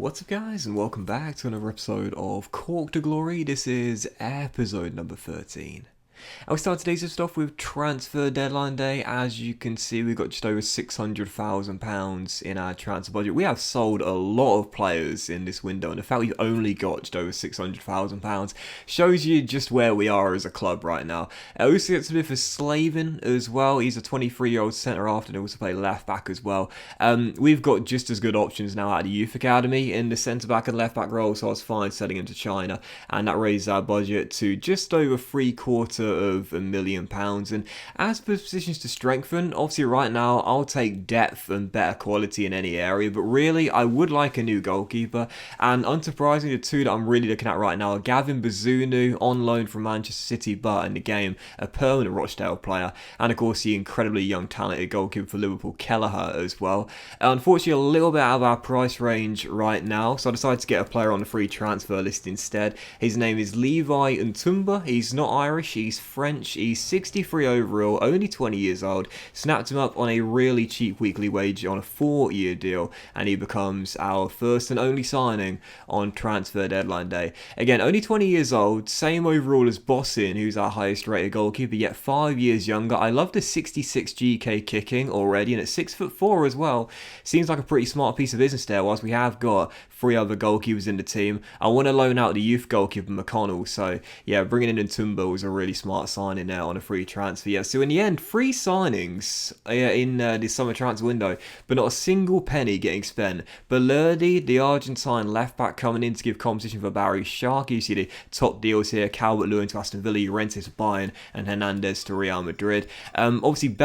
What's up guys, and welcome back to another episode of Cork to Glory. This is episode number 13. And we start today's stuff with transfer deadline day. As you can see, we've got just over £600,000 in our transfer budget. We have sold a lot of players in this window, and the fact we've only got just over £600,000 shows you just where we are as a club right now. We also get some bit for Slavin as well. He's a 23-year-old centre-half and also play left-back as well. We've got just as good options now out of the youth academy in the centre-back and left-back role, so I was fine selling him to China, and that raised our budget to just over £750,000. Of £1 million. And as for positions to strengthen, obviously right now I'll take depth and better quality in any area, but really I would like a new goalkeeper, and unsurprisingly the two that I'm really looking at right now are Gavin Bazunu on loan from Manchester City but in the game a permanent Rochdale player, and of course the incredibly young talented goalkeeper for Liverpool Kelleher as well. Unfortunately a little bit out of our price range right now, so I decided to get a player on the free transfer list instead. His name is Levi Ntumba. He's not Irish, he's French, he's 63 overall, only 20 years old, snapped him up on a really cheap weekly wage on a 4-year deal, and he becomes our first and only signing on transfer deadline day. Again, only 20 years old, same overall as Bossin, who's our highest rated goalkeeper, yet 5 years younger. I love the 66 GK kicking already, and at 6'4" as well. Seems like a pretty smart piece of business there, whilst we have got 3 other goalkeepers in the team. I want to loan out the youth goalkeeper McConnell, so yeah, bringing in Ntumba was a really smart signing there on a free transfer. Yeah, so in the end, 3 signings in the summer transfer window, but not a single penny getting spent. Balerdi, the Argentine left back, coming in to give competition for Barry Shark. You see the top deals here: Calvert-Lewin to Aston Villa, Llorente to Bayern, and Hernandez to Real Madrid. Obviously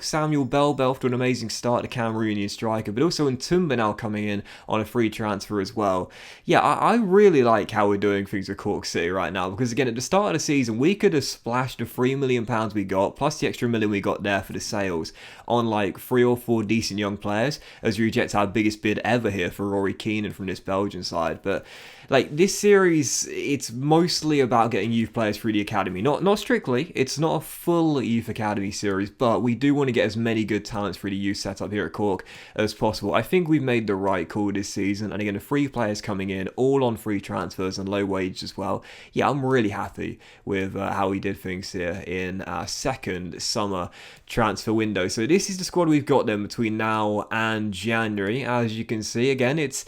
Samuel Bell after an amazing start, the Cameroonian striker, but also Ntumba now coming in on a free transfer as well. Yeah, I really like how we're doing things with Cork City right now, because again, at the start of the season we could have splashed the £3 million we got, plus the extra million we got there for the sales, on like 3 or 4 decent young players, as we reject our biggest bid ever here for Rory Keane from this Belgian side. But like this series, it's mostly about getting youth players through the academy. Not strictly, it's not a full youth academy series, but we do want to get as many good talents through the youth setup here at Cork as possible. I think we've made the right call this season, and again, the 3 players coming in, all on free transfers and low wage as well. Yeah, I'm really happy with how we did things here in our second summer transfer window. So this is the squad we've got then between now and January. As you can see, again, it's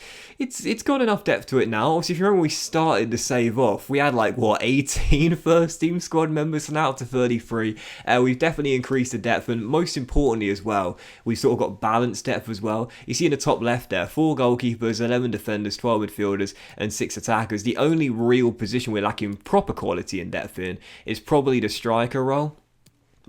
got enough depth to it now. Obviously, if you remember, we started the save off, we had like 18 first team squad members, so now up to 33. We've definitely increased the depth, and most importantly as well, we've sort of got balanced depth as well. You see in the top left there, 4 goalkeepers, 11 defenders, 12 midfielders, and 6 attackers. The only real position we're lacking proper quality and depth in is probably the striker role.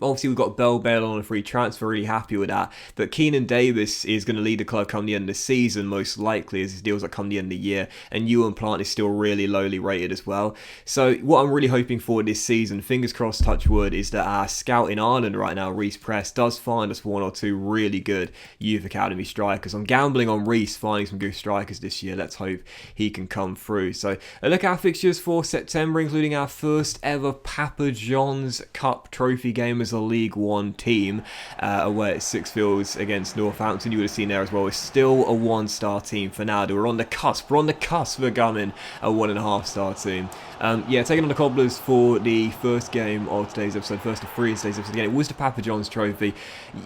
Obviously, we've got Bell on a free transfer, really happy with that. But Keenan Davis is going to lead the club come the end of the season, most likely, as his deals are come the end of the year. And Ewan Plant is still really lowly rated as well. So what I'm really hoping for this season, fingers crossed, touch wood, is that our scout in Ireland right now, Reece Press, does find us 1 or 2 really good youth academy strikers. I'm gambling on Reece finding some good strikers this year. Let's hope he can come through. So a look at our fixtures for September, including our first ever Papa John's Cup trophy game as a League One team, away at Sixfields against Northampton. You would have seen there as well. It's still a 1-star team for now. We're on the cusp. We're on the cusp of becoming a 1.5-star team. Yeah, taking on the Cobblers for the first game of today's episode, first of 3 in today's episode. Again, it was the Papa John's Trophy.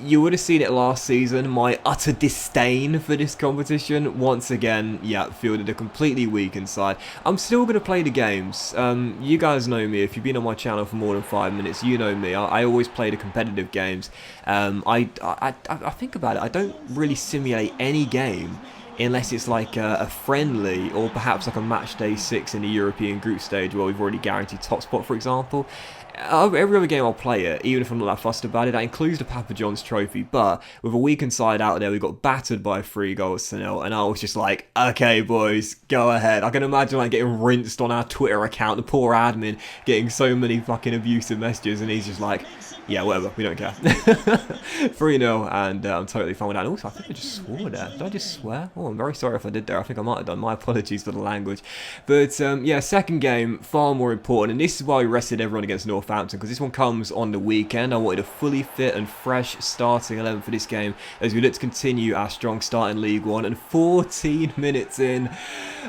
You would have seen it last season, my utter disdain for this competition. Once again, yeah, fielded a completely weak inside. I'm still going to play the games. You guys know me. If you've been on my channel for more than 5 minutes, you know me. I always play the competitive games. I think about it, I don't really simulate any game unless it's like a friendly, or perhaps like a match day 6 in the European group stage where we've already guaranteed top spot, for example. Every other game I'll play it, even if I'm not that fussed about it. That includes the Papa John's Trophy, but with a weakened side out there, we got battered by 3-0, and I was just like, okay boys, go ahead. I can imagine like getting rinsed on our Twitter account, the poor admin getting so many fucking abusive messages, and he's just like, Yeah, whatever, we don't care. 3-0, and I'm totally fine with that. And also, I think I just swore there. Did I just swear? Oh, I'm very sorry if I did there. I think I might have done. My apologies for the language. But yeah, second game, far more important. And this is why we rested everyone against Northampton, because this one comes on the weekend. I wanted a fully fit and fresh starting 11 for this game as we look to continue our strong start in League One. And 14 minutes in,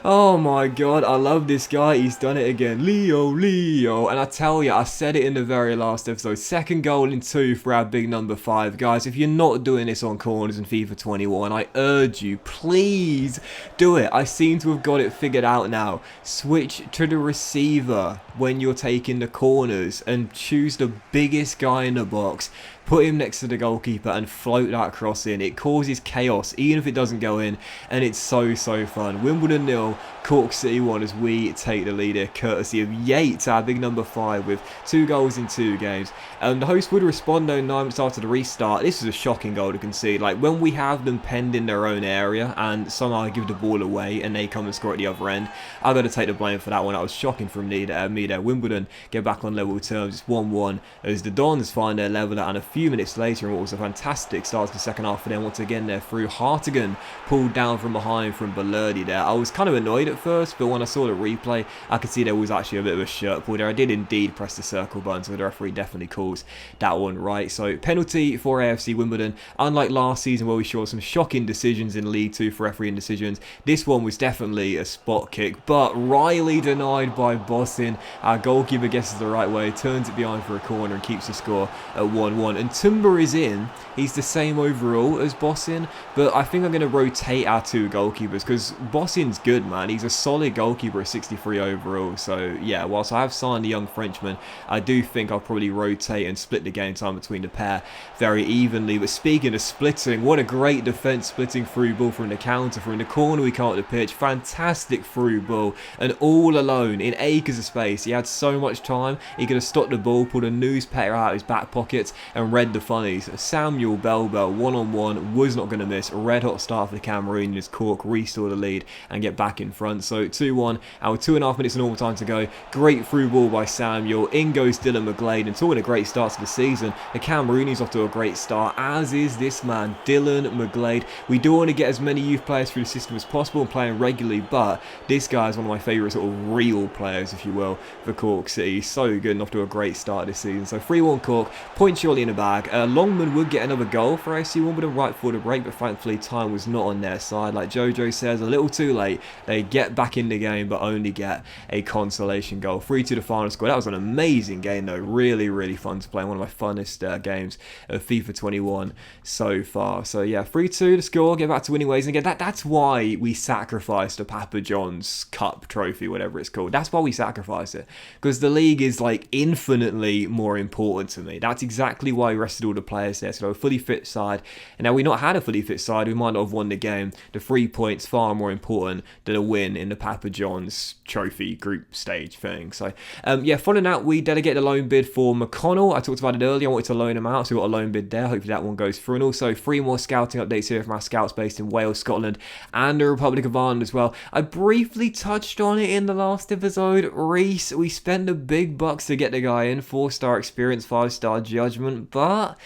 oh my god, I love this guy. He's done it again. Leo. And I tell you, I said it in the very last episode. Second goal in 2 for our big number 5. Guys, if you're not doing this on corners in FIFA 21, I urge you, please do it. I seem to have got it figured out now. Switch to the receiver when you're taking the corners and choose the biggest guy in the box. Put him next to the goalkeeper and float that cross in. It causes chaos, even if it doesn't go in, and it's so fun. Wimbledon 0, Cork City 1 as we take the lead here, courtesy of Yates, our big number 5, with 2 goals in 2 games. The host would respond though 9 minutes after the restart. This is a shocking goal to concede. Like, when we have them penned in their own area and somehow give the ball away and they come and score at the other end, I've got to take the blame for that one. That was shocking from me there. Wimbledon get back on level terms. It's 1-1 as the Dons find their leveler, and a few minutes later, and what was a fantastic start to the second half for them once again there through Hartigan, pulled down from behind from Balerdi there. I was kind of annoyed at first, but when I saw the replay, I could see there was actually a bit of a shirt pull there. I did indeed press the circle button, so the referee definitely calls that one right. So penalty for AFC Wimbledon. Unlike last season where we saw some shocking decisions in League 2 for refereeing decisions, this one was definitely a spot kick, but Riley denied by Bossin. Our goalkeeper guesses the right way, turns it behind for a corner and keeps the score at 1-1. And Tumba is in. He's the same overall as Bossin, but I think I'm going to rotate our 2 goalkeepers because Bossin's good, man. He's a solid goalkeeper at 63 overall. So yeah, whilst I have signed a young Frenchman, I do think I'll probably rotate and split the game time between the pair very evenly. But speaking of splitting, what a great defence splitting through ball from the counter, from the corner we can't the pitch. Fantastic through ball, and all alone in acres of space. He had so much time. He could have stopped the ball, pulled a newspaper out of his back pocket and read the funnies. Samuel Belbel, one-on-one, was not going to miss. Red hot start for the Cameroon as Cork restore the lead and get back in front. So 2-1, our 2.5 minutes of normal time to go. Great through ball by Samuel. In goes Dylan McGlade, and talking a great start to the season, the Cameroonies off to a great start, as is this man, Dylan McGlade. We do want to get as many youth players through the system as possible and playing regularly, but this guy is one of my favourite sort of real players, if you will, for Cork City. So good and off to a great start this season. So 3-1 Cork, point surely in the bag. Longman would get another goal for AFC Wimbledon right before the break, but thankfully time was not on their side. Like Jojo says, a little too late. They get back in the game, but only get a consolation goal. 3-2 the final score. That was an amazing game though. Really fun to play. One of my funnest games of FIFA 21 so far. So yeah, 3-2 the score. Get back to winning ways. And again, that's why we sacrificed the Papa John's Cup trophy, whatever it's called. That's why we sacrificed it. Because the league is like infinitely more important to me. That's exactly why we rested all the players there. So a fully fit side. And now we not had a fully fit side, we might not have won the game. The 3 points far more important than a win in the Papa John's trophy group stage thing. So yeah, following that, we delegated a loan bid for McConnell. I talked about it earlier. I wanted to loan him out, so we got a loan bid there. Hopefully that one goes through. And also 3 more scouting updates here from our scouts based in Wales, Scotland, and the Republic of Ireland as well. I briefly touched on it in the last episode. Reese, we spent the big bucks to get the guy in. 4-star experience, 5-star judgment, but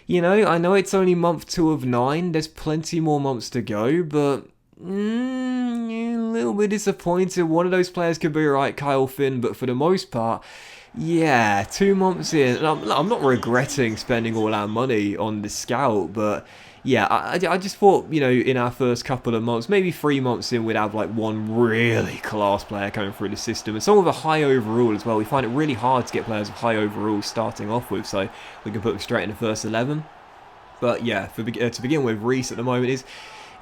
you know, I know it's only month 2 of 9. There's plenty more months to go, but a little bit disappointed. One of those players could be right, Kyle Finn, but for the most part, yeah, 2 months in, and I'm not regretting spending all our money on the scout, but yeah, I just thought, you know, in our first couple of months, maybe 3 months in, we'd have like one really class player coming through the system, and some with a high overall as well. We find it really hard to get players with high overall starting off with, so we can put them straight in the first 11. But yeah, to begin with, Reese at the moment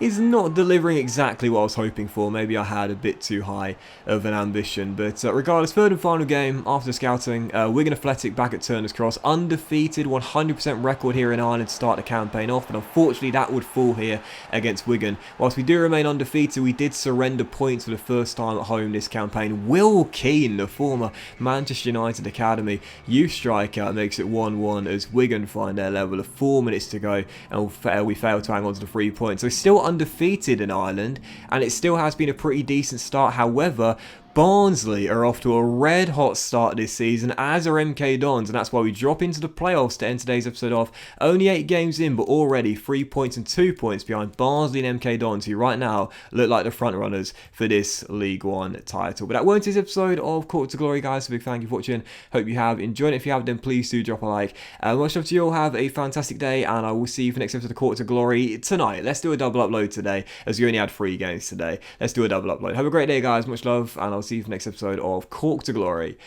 is not delivering exactly what I was hoping for. Maybe I had a bit too high of an ambition. But regardless, third and final game after scouting, Wigan Athletic back at Turner's Cross. Undefeated, 100% record here in Ireland to start the campaign off. But unfortunately, that would fall here against Wigan. Whilst we do remain undefeated, we did surrender points for the first time at home this campaign. Will Keane, the former Manchester United Academy youth striker, makes it 1-1 as Wigan find their level of 4 minutes to go. And we fail to hang on to the 3 points. So still undefeated in Ireland, and it still has been a pretty decent start. However, Barnsley are off to a red hot start this season, as are MK Dons, and that's why we drop into the playoffs to end today's episode off. Only 8 games in, but already 3 points and 2 points behind Barnsley and MK Dons, who right now look like the front runners for this League One title. But that won't this episode of Cork to Glory, guys. So big thank you for watching. Hope you have enjoyed it. If you have, then please do drop a like. Much love to you all. Have a fantastic day, and I will see you for the next episode of Cork to Glory tonight. Let's do a double upload today, as we only had 3 games today. Let's do a double upload. Have a great day, guys. Much love, and I'll see you for the next episode of Cork to Glory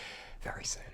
very soon.